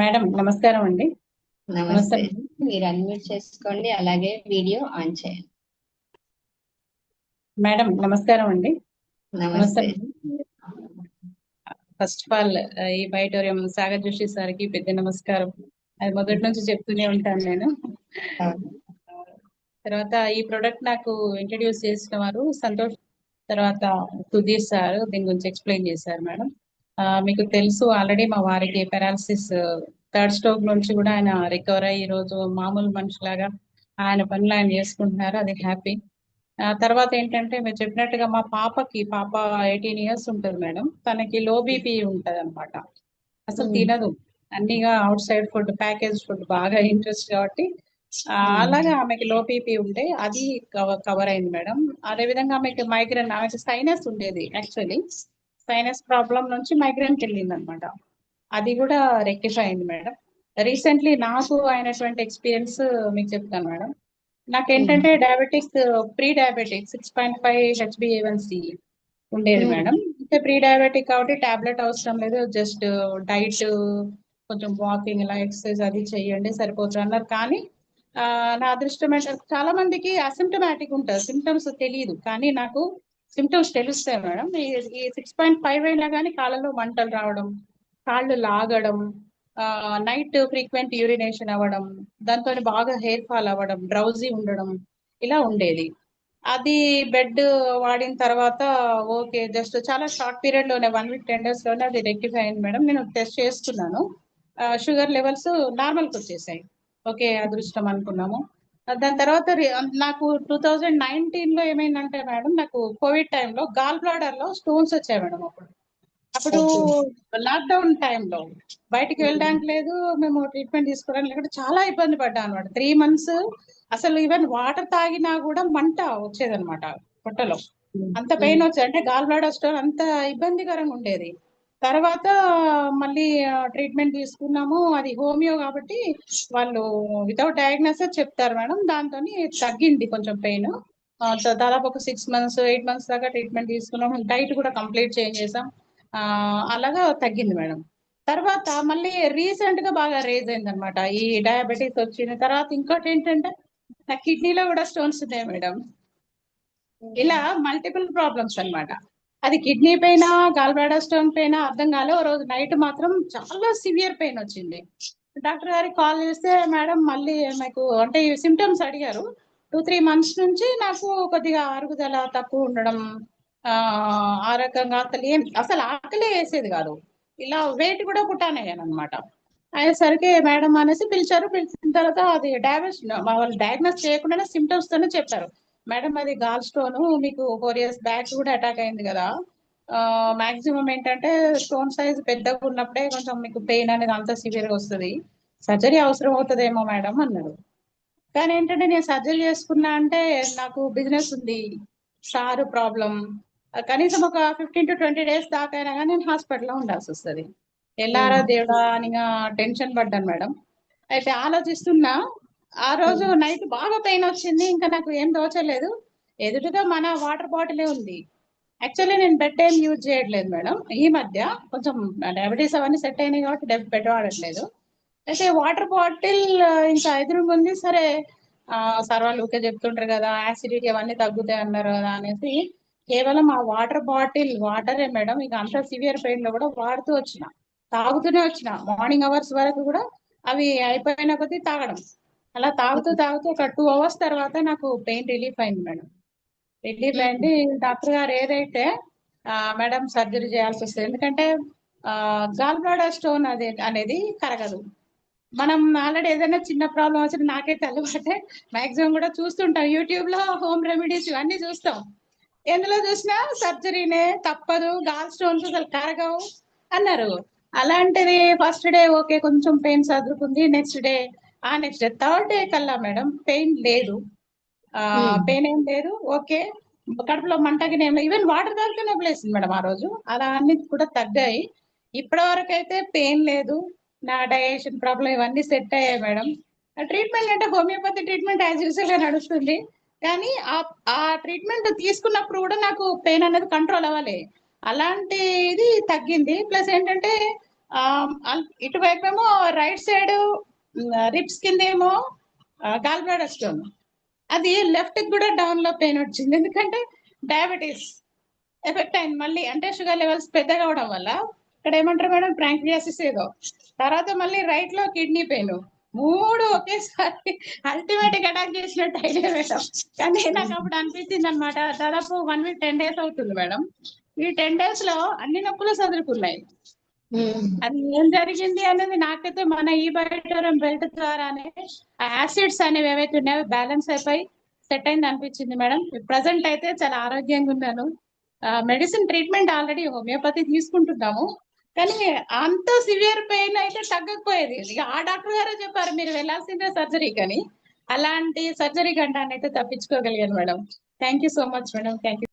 Madam నమస్కారం అండి. నమస్తే నమస్తే. మేడం. మీరు అన్మ్యూట్ చేసుకోండి. అలాగే వీడియో ఆన్ చేయండి. మేడం నమస్కారం అండి. నమస్తే నమస్తే. మేడం. ఫస్ట్ ఆఫ్ ఆల్ ఈ బైటోరియం సాగర్ జోషి సార్కి పెద్ద నమస్కారం. అది మొదటి నుంచి చెప్తూనే ఉంటాను నేను. తర్వాత ఈ ప్రొడక్ట్ నాకు ఇంట్రడ్యూస్ చేసిన వారు సంతోష్, తర్వాత సుధీర్ సార్ దీని గురించి ఎక్స్ప్లెయిన్ చేశారు మేడం. మీకు తెలుసు ఆల్రెడీ మా వారికి పెరాలసిస్ థర్డ్ స్ట్రోక్ నుంచి కూడా ఆయన రికవర్ అయ్యి ఈరోజు మామూలు మనిషిలాగా ఆయన పనులు ఆయన చేసుకుంటున్నారు. అది హ్యాపీ. తర్వాత ఏంటంటే మీరు చెప్పినట్టుగా మా పాప 18 ఇయర్స్ ఉంటుంది మేడం. తనకి లో బీపీ ఉంటది అనమాట. అసలు తినదు. అన్నిగా outside food, package food బాగా ఇంట్రెస్ట్ కాబట్టి అలాగే ఆమెకి లో బీపీ ఉంటే అది కవర్ అయింది మేడం. అదే విధంగా ఆమెకి మైగ్రేన్, ఆమెకి సైనస్ ఉండేది యాక్చువల్లీ. సైనస్ ప్రాబ్లం నుంచి మైగ్రేన్కి వెళ్ళింది అనమాట. అది కూడా రెక్టిఫై అయింది మేడం. రీసెంట్లీ నాకు అయినటువంటి ఎక్స్పీరియన్స్ మీకు చెప్తాను మేడం. నాకేంటంటే డయాబెటిక్, ప్రీ డయాబెటిక్ 6.5 హెచ్బిఏవన్సి ఉండేది మేడం. అంటే ప్రీ డయాబెటిక్ కాబట్టి టాబ్లెట్ అవసరం లేదు, జస్ట్ డైట్, కొంచెం వాకింగ్, ఇలా ఎక్సర్సైజ్ అది చెయ్యండి సరిపోతుంది అన్నారు. కానీ నా అదృష్టం ఏంటంటే చాలా మందికి అసిమ్టమాటిక్ ఉంటుంది, సిమ్టమ్స్ తెలియదు. కానీ నాకు సిమ్టమ్స్ తెలుస్తాయి మేడం. ఈ 6.5 అయినా కానీ కాళ్ళలో మంటలు రావడం, కాళ్ళు లాగడం, నైట్ ఫ్రీక్వెంట్ యూరినేషన్ అవ్వడం, దాంతో బాగా హెయిర్ ఫాల్ అవ్వడం, డ్రౌజీ ఉండడం, ఇలా ఉండేది. అది బెడ్ వాడిన తర్వాత ఓకే, జస్ట్ చాలా షార్ట్ పీరియడ్ లోనే 1 వీక్ 10 డేస్ లోనే అది రెక్టిఫై అయింది మేడం. నేను టెస్ట్ చేసుకున్నాను, షుగర్ లెవెల్స్ నార్మల్కి వచ్చేసాయి. ఓకే, అదృష్టం అనుకున్నాము. దాని తర్వాత నాకు 2019 లో ఏమైందంటే మేడం, నాకు కోవిడ్ టైంలో గాల్ బ్లాడర్ లో స్టోన్స్ వచ్చాయి మేడం. అప్పుడు లాక్డౌన్ టైంలో బయటికి వెళ్ళడానికి లేదు, మేము ట్రీట్మెంట్ తీసుకోవడానికి లేకుండా చాలా ఇబ్బంది పడ్డాను అనమాట. 3 months అసలు ఈవెన్ వాటర్ తాగినా కూడా మంట వచ్చేదనమాట పొట్టలో. అంత పెయిన్ వచ్చేది, అంటే గాల్ బ్లాడర్ స్టోన్ అంత ఇబ్బందికరంగా ఉండేది. తర్వాత మళ్ళీ ట్రీట్మెంట్ తీసుకున్నాము. అది హోమియో కాబట్టి వాళ్ళు వితౌట్ డయాగ్నోసిస్ చెప్తారు మేడం. దాంతో తగ్గింది కొంచెం పెయిన్. దాదాపు ఒక 6 months 8 months దాకా ట్రీట్మెంట్ తీసుకున్నాము. డైట్ కూడా కంప్లీట్ చేంజ్ చేసాం. అలాగా తగ్గింది మేడం. తర్వాత మళ్ళీ రీసెంట్ గా బాగా రేజ్ అయింది అనమాట ఈ డయాబెటీస్ వచ్చిన తర్వాత. ఇంకోటి ఏంటంటే నా కిడ్నీలో కూడా స్టోన్స్ ఉన్నాయి మేడం. ఇలా మల్టిపుల్ ప్రాబ్లమ్స్ అన్నమాట. అది కిడ్నీ పైన, గాల్ బ్లాడర్ స్టోన్ పైన అర్థం కాలే. ఓ రోజు నైట్ మాత్రం చాలా సివియర్ పెయిన్ వచ్చింది. డాక్టర్ గారికి కాల్ చేస్తే మేడం మళ్ళీ మీకు అంటే ఈ సిమ్టమ్స్ అడిగారు. 2-3 months నుంచి నాకు కొద్దిగా అరుగుదల తక్కువ ఉండడం, ఆ రకంగా అసలు ఆకలే వేసేది కాదు. ఇలా వెయిట్ కూడా పుట్టానయ్యాను అనమాట. అయ్యేసరికి మేడం అనేసి పిలిచారు. పిలిచిన తర్వాత అది వాళ్ళు డయాగ్నోస్ చేయకుండానే సిమ్టమ్స్ తోనే చెప్పారు. మేడం అది గాల్ స్టోన్, మీకు 4 years బ్యాక్ కూడా అటాక్ అయింది కదా. మాక్సిమం ఏంటంటే స్టోన్ సైజ్ పెద్దగా ఉన్నప్పుడే కొంచెం మీకు పెయిన్ అనేది అంత సివియర్ గా వస్తుంది, సర్జరీ అవసరం అవుతుందేమో మేడం అన్నారు. కానీ ఏంటంటే నేను సర్జరీ చేసుకున్నా అంటే నాకు బిజినెస్ ఉంది, సారు ప్రాబ్లం, కనీసం ఒక 15-20 days దాకా అయినా కానీ నేను హాస్పిటల్లో ఉండాల్సి వస్తుంది. ఎల్లారా దేవుడా అని టెన్షన్ పడ్డాను మేడం. అయితే ఆలోచిస్తున్నా, ఆ రోజు నైట్ బాగా పెయిన్ వచ్చింది. ఇంకా నాకు ఏం తోచలేదు. ఎదురుగా మన వాటర్ బాటిలే ఉంది. యాక్చువల్లీ నేను బెడ్ ఏం యూజ్ చేయట్లేదు మేడం. ఈ మధ్య కొంచెం డయాబెటీస్ అవన్నీ సెట్ అయినాయి కాబట్టి బెడ్ వాడట్లేదు. అయితే వాటర్ బాటిల్ ఇంకా ఎదురుగా ఉంది. సరే, సార్ వాళ్ళు ఊకే చెప్తుంటారు కదా యాసిడిటీ అవన్నీ తగ్గుతాయి అన్నారు కదా అనేసి కేవలం ఆ వాటర్ బాటిల్ వాటరే మేడం. ఇక అంత సివియర్ పెయిన్ లో కూడా వాడుతూ వచ్చిన, తాగుతూనే వచ్చిన, మార్నింగ్ అవర్స్ వరకు కూడా అవి అయిపోయిన కొద్దీ తాగడం. అలా తాగుతూ తాగుతూ ఒక 2 hours తర్వాత నాకు పెయిన్ రిలీఫ్ అయింది మేడం. రిలీఫ్ అయింది. డాక్టర్ గారు ఏదైతే మేడం సర్జరీ చేయాల్సి వస్తుంది, ఎందుకంటే గాల్ బ్లాడర్ స్టోన్ అనేది కరగదు. మనం ఆల్రెడీ ఏదైనా చిన్న ప్రాబ్లం వచ్చినా, నాకైతే అలవాటే, మాక్సిమం కూడా చూస్తుంటాం యూట్యూబ్ లో హోమ్ రెమెడీస్ ఇవన్నీ చూస్తాం. ఎందులో చూసినా సర్జరీనే తప్పదు, గాల్ స్టోన్స్ అసలు కరగవు అన్నారు. అలాంటిది ఫస్ట్ డే ఓకే, కొంచెం పెయిన్ సదురుకుంది. నెక్స్ట్ డే థర్డ్ డే కల్లా మేడం పెయిన్ లేదు. పెయిన్ ఏం లేదు, ఓకే. కడుపులో మంటకి ఏం లేదు, ఈవెన్ వాటర్ తాగితే నొప్పలేసింది మేడం ఆ రోజు. అలా అన్ని కూడా తగ్గాయి. ఇప్పటి వరకు అయితే పెయిన్ లేదు. నా డైజెషన్ ప్రాబ్లం ఇవన్నీ సెట్ అయ్యాయి మేడం. ట్రీట్మెంట్ అంటే హోమియోపతి ట్రీట్మెంట్ యాజ్ యూజువల్ గా నడుస్తుంది. కానీ ఆ ట్రీట్మెంట్ తీసుకున్నప్పుడు కూడా నాకు పెయిన్ అనేది కంట్రోల్ అవ్వాలి. అలాంటి ఇది తగ్గింది. ప్లస్ ఏంటంటే ఇటువైపు ఏమో రైట్ సైడ్ రిప్స్ కింద ఏమో గాల్ బ్లాడర్ స్టోన్. అది లెఫ్ట్ కి కూడా డౌన్ లో పెయిన్ వచ్చింది, ఎందుకంటే డయాబెటీస్ ఎఫెక్ట్ అయింది మళ్ళీ, అంటే షుగర్ లెవెల్స్ పెద్దగా అవడం వల్ల. ఇక్కడ ఏమంటారు మేడం, ప్యాంక్రియాసిస్ ఏదో. తర్వాత మళ్ళీ రైట్ లో కిడ్నీ పెయిన్. మూడు ఒకేసారి అల్టిమేట్ గా అటాక్ చేసినట్టు అయినా మేడం. కానీ నాకు అప్పుడు అనిపించింది అనమాట, దాదాపు 1 వీక్ 10 days అవుతుంది మేడం. ఈ 10 days లో అన్ని నొప్పులు సదురుకున్నాయి. అది ఏం జరిగింది అనేది నాకైతే మన ఈ బయోటోరం బెల్ట్ ద్వారానే ఆ యాసిడ్స్ అనేవి ఏవైతే ఉన్నాయో బ్యాలెన్స్ అయిపోయి సెట్ అయింది అనిపించింది మేడం. ప్రజెంట్ అయితే చాలా ఆరోగ్యంగా ఉన్నాను. మెడిసిన్ ట్రీట్మెంట్ ఆల్రెడీ హోమియోపతి తీసుకుంటున్నాము, కానీ అంత సివియర్ పెయిన్ అయితే తగ్గకపోయేది. ఇక ఆ డాక్టర్ గారే చెప్పారు మీరు వెళ్ళాల్సిందే సర్జరీ, కానీ అలాంటి సర్జరీ గంటాన్ని అయితే తప్పించుకోగలిగాను madam. Thank you so much madam. Thank you.